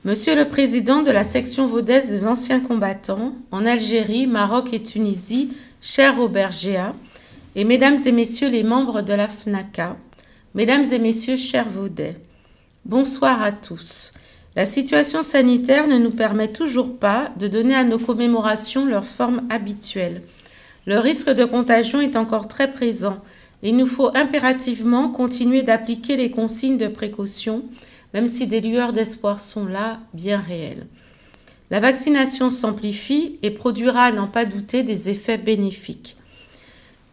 Monsieur le Président de la section vaudaise des anciens combattants en Algérie, Maroc et Tunisie, cher Robert Géa, et Mesdames et Messieurs les membres de la FNACA, Mesdames et Messieurs chers Vaudais, bonsoir à tous. La situation sanitaire ne nous permet toujours pas de donner à nos commémorations leur forme habituelle. Le risque de contagion est encore très présent et il nous faut impérativement continuer d'appliquer les consignes de précaution, même si des lueurs d'espoir sont là, bien réelles. La vaccination s'amplifie et produira, à n'en pas douter, des effets bénéfiques.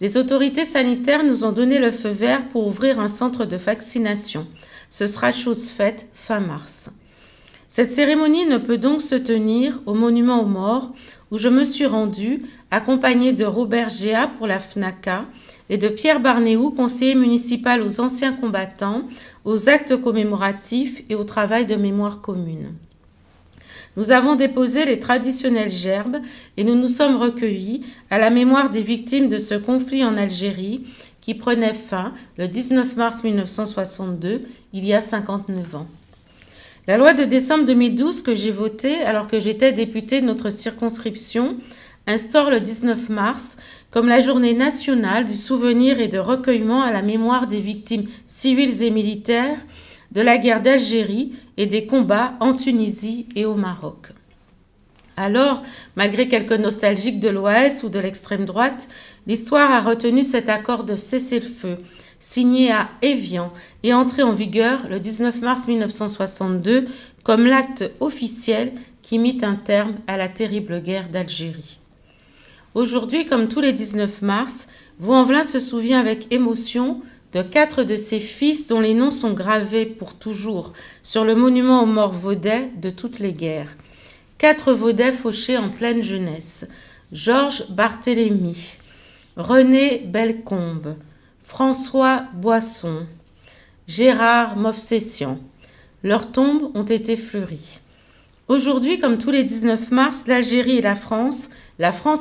Les autorités sanitaires nous ont donné le feu vert pour ouvrir un centre de vaccination. Ce sera chose faite fin mars. Cette cérémonie ne peut donc se tenir au monument aux morts, où je me suis rendue, accompagnée de Robert Géa pour la FNACA et de Pierre Barnéou, conseiller municipal aux anciens combattants, aux actes commémoratifs et au travail de mémoire commune. Nous avons déposé les traditionnelles gerbes et nous nous sommes recueillis à la mémoire des victimes de ce conflit en Algérie qui prenait fin le 19 mars 1962, il y a 59 ans. La loi de décembre 2012 que j'ai votée alors que j'étais députée de notre circonscription instaure le 19 mars comme la journée nationale du souvenir et de recueillement à la mémoire des victimes civiles et militaires de la guerre d'Algérie et des combats en Tunisie et au Maroc. Alors, malgré quelques nostalgiques de l'OAS ou de l'extrême droite, l'histoire a retenu cet accord de cessez-le-feu, signé à Évian et entré en vigueur le 19 mars 1962 comme l'acte officiel qui mit un terme à la terrible guerre d'Algérie. Aujourd'hui, comme tous les 19 mars, Vaux-en-Velin se souvient avec émotion de 4 de ses fils dont les noms sont gravés pour toujours sur le monument aux morts vaudais de toutes les guerres. 4 Vaudais fauchés en pleine jeunesse. Georges Barthélemy, René Bellecombe, François Boisson, Gérard Movsessian. Leurs tombes ont été fleuries. Aujourd'hui, comme tous les 19 mars, l'Algérie et la France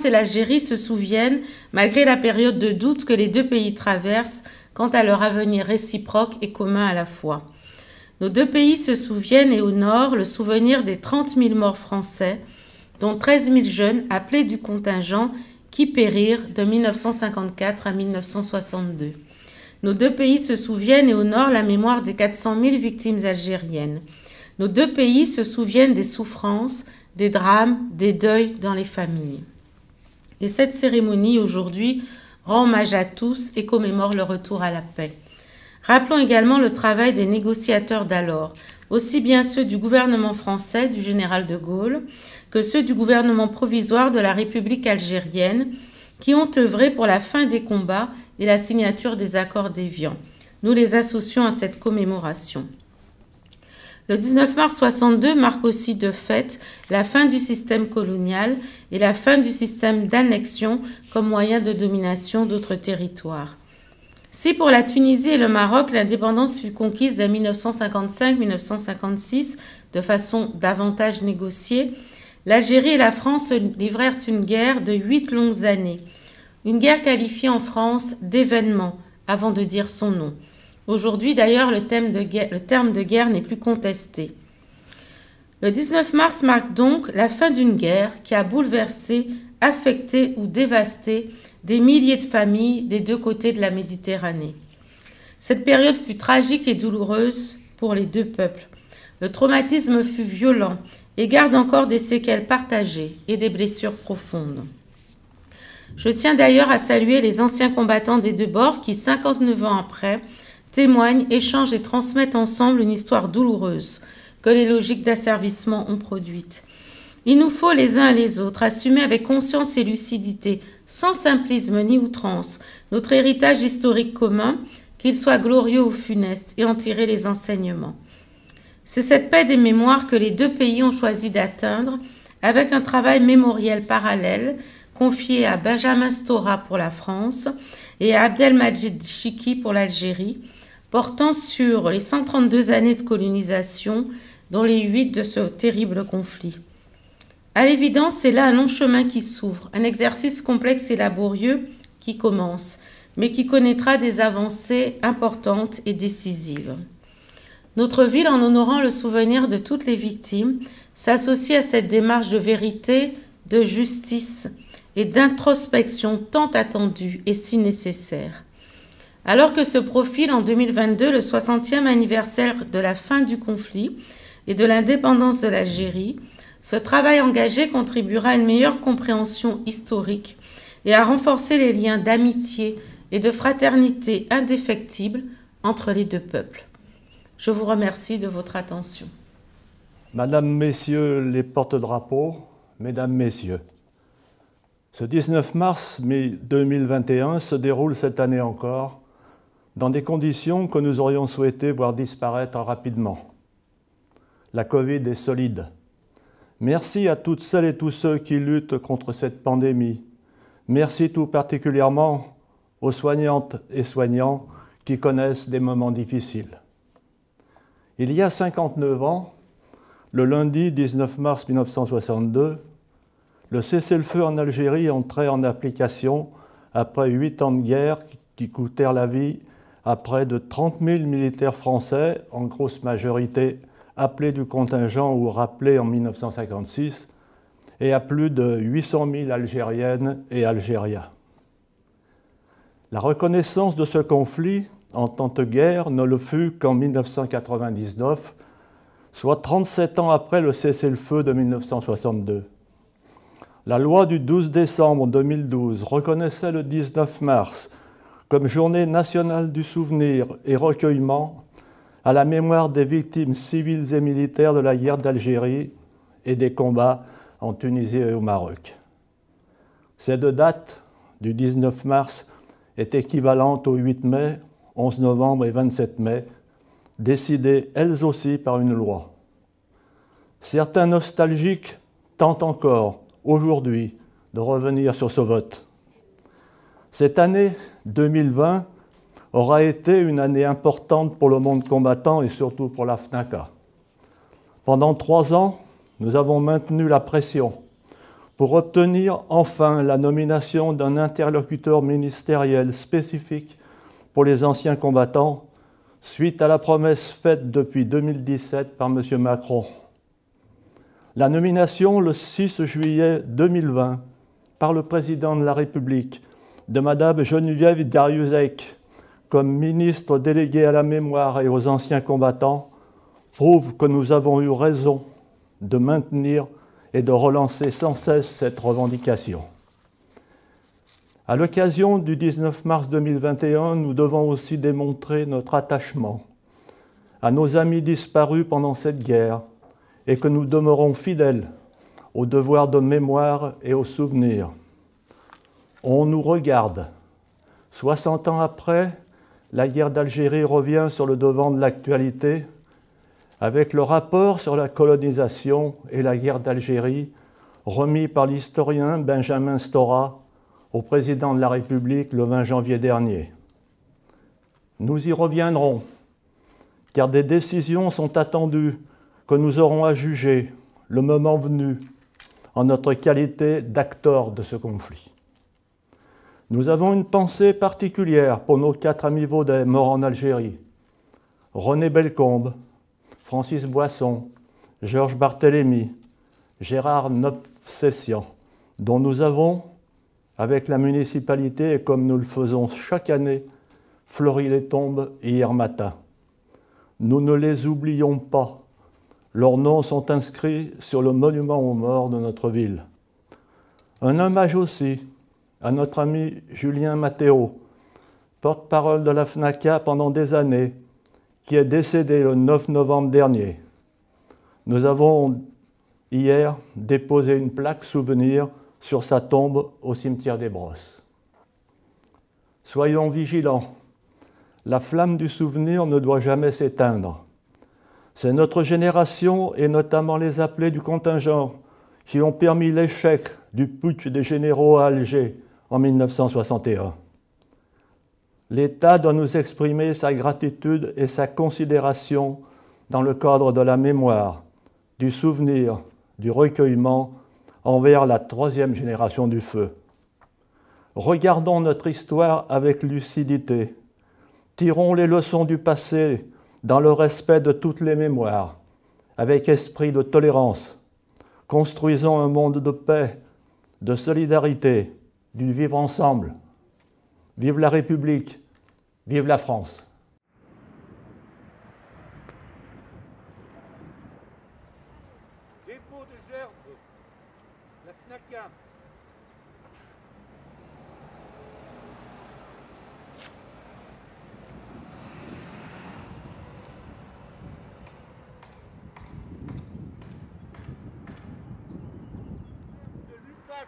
et l'Algérie se souviennent, malgré la période de doute que les deux pays traversent, quant à leur avenir réciproque et commun à la fois. Nos deux pays se souviennent et honorent le souvenir des 30 000 morts français, dont 13 000 jeunes appelés du contingent qui périrent de 1954 à 1962. Nos deux pays se souviennent et honorent la mémoire des 400 000 victimes algériennes. Nos deux pays se souviennent des souffrances, des drames, des deuils dans les familles. Et cette cérémonie, aujourd'hui, rend hommage à tous et commémore le retour à la paix. Rappelons également le travail des négociateurs d'alors, aussi bien ceux du gouvernement français du général de Gaulle que ceux du gouvernement provisoire de la République algérienne, qui ont œuvré pour la fin des combats et la signature des accords d'Évian. Nous les associons à cette commémoration. Le 19 mars 62 marque aussi de fait la fin du système colonial et la fin du système d'annexion comme moyen de domination d'autres territoires. Si pour la Tunisie et le Maroc, l'indépendance fut conquise dès 1955-1956 de façon davantage négociée, l'Algérie et la France se livrèrent une guerre de 8 longues années. Une guerre qualifiée en France d'événement avant de dire son nom. Aujourd'hui, d'ailleurs, le terme de guerre n'est plus contesté. Le 19 mars marque donc la fin d'une guerre qui a bouleversé, affecté ou dévasté des milliers de familles des deux côtés de la Méditerranée. Cette période fut tragique et douloureuse pour les deux peuples. Le traumatisme fut violent et garde encore des séquelles partagées et des blessures profondes. Je tiens d'ailleurs à saluer les anciens combattants des deux bords qui, 59 ans après, témoignent, échangent et transmettent ensemble une histoire douloureuse que les logiques d'asservissement ont produite. Il nous faut les uns et les autres assumer avec conscience et lucidité, sans simplisme ni outrance, notre héritage historique commun, qu'il soit glorieux ou funeste, et en tirer les enseignements. C'est cette paix des mémoires que les deux pays ont choisi d'atteindre avec un travail mémoriel parallèle confié à Benjamin Stora pour la France et à Abdelmadjid Chiki pour l'Algérie, portant sur les 132 années de colonisation, dont les 8 de ce terrible conflit. À l'évidence, c'est là un long chemin qui s'ouvre, un exercice complexe et laborieux qui commence, mais qui connaîtra des avancées importantes et décisives. Notre ville, en honorant le souvenir de toutes les victimes, s'associe à cette démarche de vérité, de justice et d'introspection tant attendue et si nécessaire. Alors que se profile en 2022 le 60e anniversaire de la fin du conflit et de l'indépendance de l'Algérie, ce travail engagé contribuera à une meilleure compréhension historique et à renforcer les liens d'amitié et de fraternité indéfectibles entre les deux peuples. Je vous remercie de votre attention. Madame, Messieurs les porte-drapeaux, Mesdames, Messieurs, ce 19 mars 2021 se déroule cette année encore dans des conditions que nous aurions souhaité voir disparaître rapidement. La Covid est solide. Merci à toutes celles et tous ceux qui luttent contre cette pandémie. Merci tout particulièrement aux soignantes et soignants qui connaissent des moments difficiles. Il y a 59 ans, le lundi 19 mars 1962, le cessez-le-feu en Algérie entrait en application après 8 ans de guerre qui coûtèrent la vie à près de 30 000 militaires français, en grosse majorité appelés du contingent ou rappelés en 1956, et à plus de 800 000 Algériennes et Algériens. La reconnaissance de ce conflit en tant que guerre ne le fut qu'en 1999, soit 37 ans après le cessez-le-feu de 1962. La loi du 12 décembre 2012 reconnaissait le 19 mars comme journée nationale du souvenir et recueillement à la mémoire des victimes civiles et militaires de la guerre d'Algérie et des combats en Tunisie et au Maroc. Ces deux dates, du 19 mars, est équivalente aux 8 mai, 11 novembre et 27 mai, décidées elles aussi par une loi. Certains nostalgiques tentent encore, aujourd'hui, de revenir sur ce vote. Cette année 2020 aura été une année importante pour le monde combattant et surtout pour la FNACA. Pendant 3 ans, nous avons maintenu la pression pour obtenir enfin la nomination d'un interlocuteur ministériel spécifique pour les anciens combattants, suite à la promesse faite depuis 2017 par M. Macron. La nomination le 6 juillet 2020 par le président de la République de Mme Geneviève Darrieussecq comme ministre déléguée à la mémoire et aux anciens combattants prouve que nous avons eu raison de maintenir et de relancer sans cesse cette revendication. À l'occasion du 19 mars 2021, nous devons aussi démontrer notre attachement à nos amis disparus pendant cette guerre et que nous demeurons fidèles au devoir de mémoire et au souvenir. On nous regarde. 60 ans après, la guerre d'Algérie revient sur le devant de l'actualité avec le rapport sur la colonisation et la guerre d'Algérie remis par l'historien Benjamin Stora au président de la République le 20 janvier dernier. Nous y reviendrons, car des décisions sont attendues que nous aurons à juger le moment venu en notre qualité d'acteurs de ce conflit. Nous avons une pensée particulière pour nos 4 amis vaudais morts en Algérie. René Bellecombe, Francis Boisson, Georges Barthélemy, Gérard Novsessian, dont nous avons, avec la municipalité et comme nous le faisons chaque année, fleuri les tombes hier matin. Nous ne les oublions pas. Leurs noms sont inscrits sur le monument aux morts de notre ville. Un hommage aussi à notre ami Julien Matteo, porte-parole de la FNACA pendant des années, qui est décédé le 9 novembre dernier. Nous avons hier déposé une plaque souvenir sur sa tombe au cimetière des Brosses. Soyons vigilants. La flamme du souvenir ne doit jamais s'éteindre. C'est notre génération, et notamment les appelés du contingent, qui ont permis l'échec du putsch des généraux à Alger en 1961. L'État doit nous exprimer sa gratitude et sa considération dans le cadre de la mémoire, du souvenir, du recueillement envers la 3e génération du feu. Regardons notre histoire avec lucidité. Tirons les leçons du passé dans le respect de toutes les mémoires, avec esprit de tolérance. Construisons un monde de paix, de solidarité, du vivre ensemble. Vive la République, vive la France. Dépôt de gerbes, la FNACA. De l'UFAC.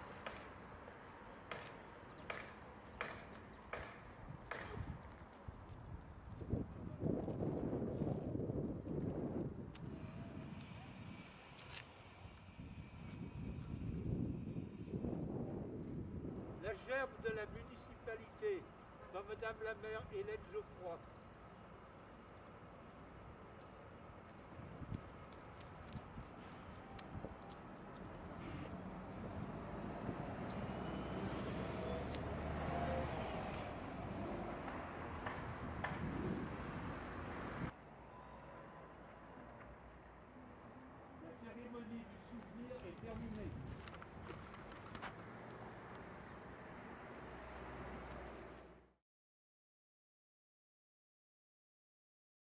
La gerbe de la municipalité, par Madame la maire Hélène Geoffroy.